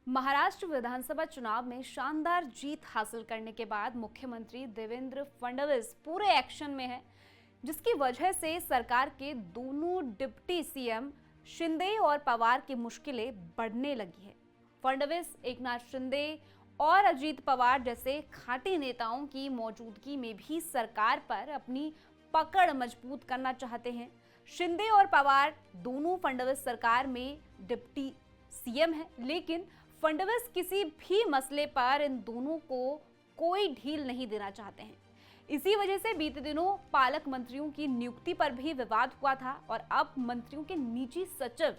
महाराष्ट्र विधानसभा चुनाव में शानदार जीत हासिल करने के बाद मुख्यमंत्री देवेंद्र फडणवीस पूरे एक्शन में हैं, जिसकी वजह से सरकार के दोनों डिप्टी सीएम शिंदे और पवार की मुश्किलें बढ़ने लगी है। फडणवीस, एकनाथ शिंदे और अजीत पवार जैसे खाटी नेताओं की मौजूदगी में भी सरकार पर अपनी पकड़ मजबूत करना चाहते हैं। शिंदे और पवार दोनों फडणवीस सरकार में डिप्टी सीएम है, लेकिन फडणवीस किसी भी मसले पर इन दोनों को कोई ढील नहीं देना चाहते हैं। इसी वजह से बीते दिनों पालक मंत्रियों की नियुक्ति पर भी विवाद हुआ था और अब मंत्रियों के निजी सचिव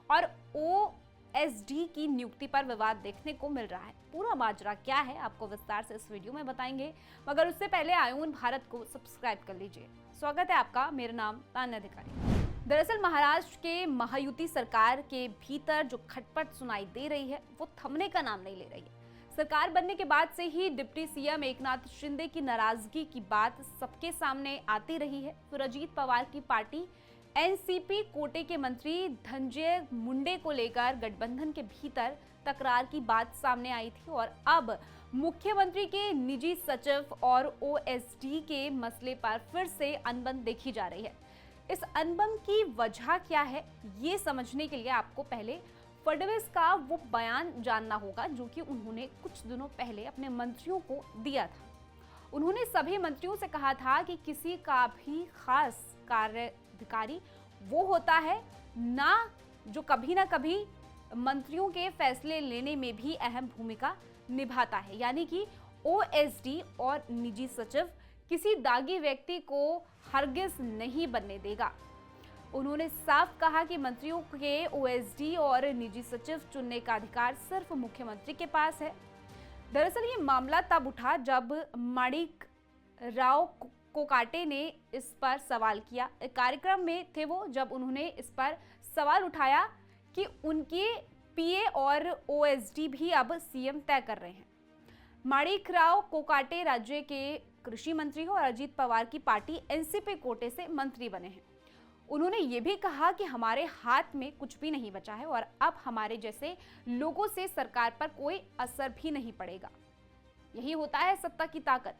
और ओएसडी की नियुक्ति पर विवाद देखने को मिल रहा है। पूरा माजरा क्या है आपको विस्तार से इस वीडियो में बताएंगे, मगर उससे पहले आयुन भारत को सब्सक्राइब कर लीजिए। स्वागत है आपका, मेरा नाम तान्या अधिकारी। दरअसल महाराष्ट्र के महायुति सरकार के भीतर जो खटपट सुनाई दे रही है वो थमने का नाम नहीं ले रही है। सरकार बनने के बाद से ही डिप्टी सीएम एकनाथ शिंदे की नाराजगी की बात सबके सामने आती रही है। फिर अजीत पवार की पार्टी एनसीपी कोटे के मंत्री धनंजय मुंडे को लेकर गठबंधन के भीतर तकरार की बात सामने आई थी और अब मुख्यमंत्री के निजी सचिव और ओएसडी के मसले पर फिर से अनबन देखी जा रही है। इस अनबन की वजह क्या है, ये समझने के लिए आपको पहले फडणवीस का वो बयान जानना होगा जो कि उन्होंने कुछ दिनों पहले अपने मंत्रियों को दिया था। उन्होंने सभी मंत्रियों से कहा था कि किसी का भी खास कार्याधिकारी वो होता है ना जो कभी ना कभी मंत्रियों के फैसले लेने में भी अहम भूमिका निभाता है, यानी कि ओएसडी और निजी सचिव किसी दागी व्यक्ति को हरगिज नहीं बनने देगा। उन्होंने साफ कहा कि मंत्रियों के ओएसडी और निजी सचिव चुनने का अधिकार सिर्फ मुख्यमंत्री के पास है। दरअसल ये मामला तब उठा जब माणिकराव कोकाटे ने इस पर सवाल किया। कार्यक्रम में थे वो जब उन्होंने इस पर सवाल उठाया कि उनके पीए और ओएसडी भी अब सीएम तय कर रहे हैं। माणिकराव कोकाटे राज्य के कृषि मंत्री हो और अजीत पवार की पार्टी एनसीपी कोटे से मंत्री बने हैं। उन्होंने ये भी कहा कि हमारे हाथ में कुछ भी नहीं बचा है और अब हमारे जैसे लोगों से सरकार पर कोई असर भी नहीं पड़ेगा। यही होता है सत्ता की ताकत।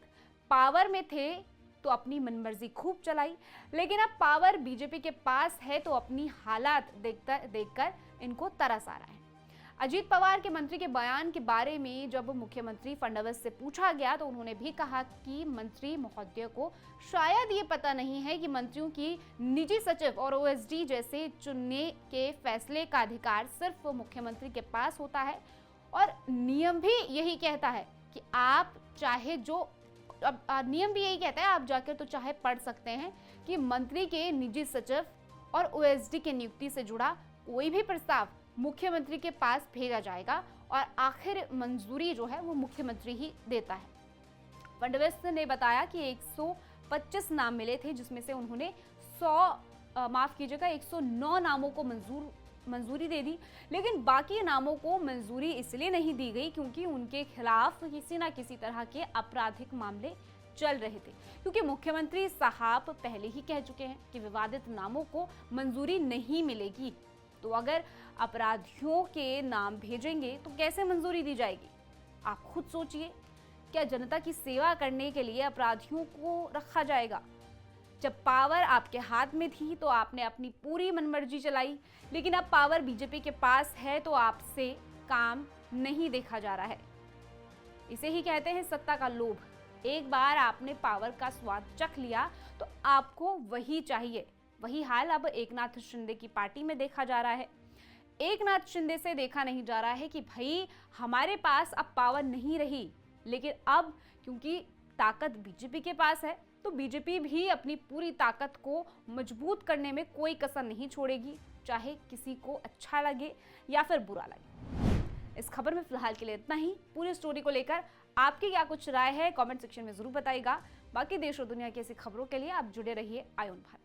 पावर में थे तो अपनी मनमर्जी खूब चलाई, लेकिन अब पावर बीजेपी के पास है तो अपनी हालात देखकर इनको तरस आ रहा है। अजीत पवार के मंत्री के बयान के बारे में जब मुख्यमंत्री फडणवीस से पूछा गया तो उन्होंने भी कहा कि मंत्री महोदय को शायद ये पता नहीं है कि मंत्रियों की निजी सचिव और ओएसडी जैसे चुनने के फैसले का अधिकार सिर्फ मुख्यमंत्री के पास होता है और नियम भी यही कहता है कि आप चाहे जो नियम भी यही कहता है, आप जाकर तो चाहे पढ़ सकते हैं कि मंत्री के निजी सचिव और ओएसडी के नियुक्ति से जुड़ा कोई भी प्रस्ताव मुख्यमंत्री के पास भेजा जाएगा और आखिर मंजूरी जो है वो मुख्यमंत्री ही देता है। फडणवीस ने बताया कि 125 नाम मिले थे, जिसमें से उन्होंने 109 नामों को मंजूरी दे दी, लेकिन बाकी नामों को मंजूरी इसलिए नहीं दी गई क्योंकि उनके खिलाफ किसी न किसी तरह के आपराधिक मामले चल रहे थे। क्योंकि मुख्यमंत्री साहब पहले ही कह चुके हैं कि विवादित नामों को मंजूरी नहीं मिलेगी, तो अगर अपराधियों के नाम भेजेंगे तो कैसे मंजूरी दी जाएगी? आप खुद सोचिए, क्या जनता की सेवा करने के लिए अपराधियों को रखा जाएगा? जब पावर आपके हाथ में थी तो आपने अपनी पूरी मनमर्जी चलाई, लेकिन अब पावर बीजेपी के पास है तो आपसे काम नहीं देखा जा रहा है। इसे ही कहते हैं सत्ता का लोभ। एक बार आपने पावर का स्वाद चख लिया तो आपको वही चाहिए। वही हाल अब एकनाथ शिंदे की पार्टी में देखा जा रहा है। एकनाथ शिंदे से देखा नहीं जा रहा है कि भाई हमारे पास अब पावर नहीं रही, लेकिन अब क्योंकि ताकत बीजेपी के पास है तो बीजेपी भी अपनी पूरी ताकत को मजबूत करने में कोई कसर नहीं छोड़ेगी, चाहे किसी को अच्छा लगे या फिर बुरा लगे। इस खबर में फिलहाल के लिए इतना ही। पूरी स्टोरी को लेकर आपकी क्या कुछ राय है कमेंट सेक्शन में जरूर बताइएगा। बाकी देश और दुनिया की ऐसी खबरों के लिए आप जुड़े रहिए आयुन भारत।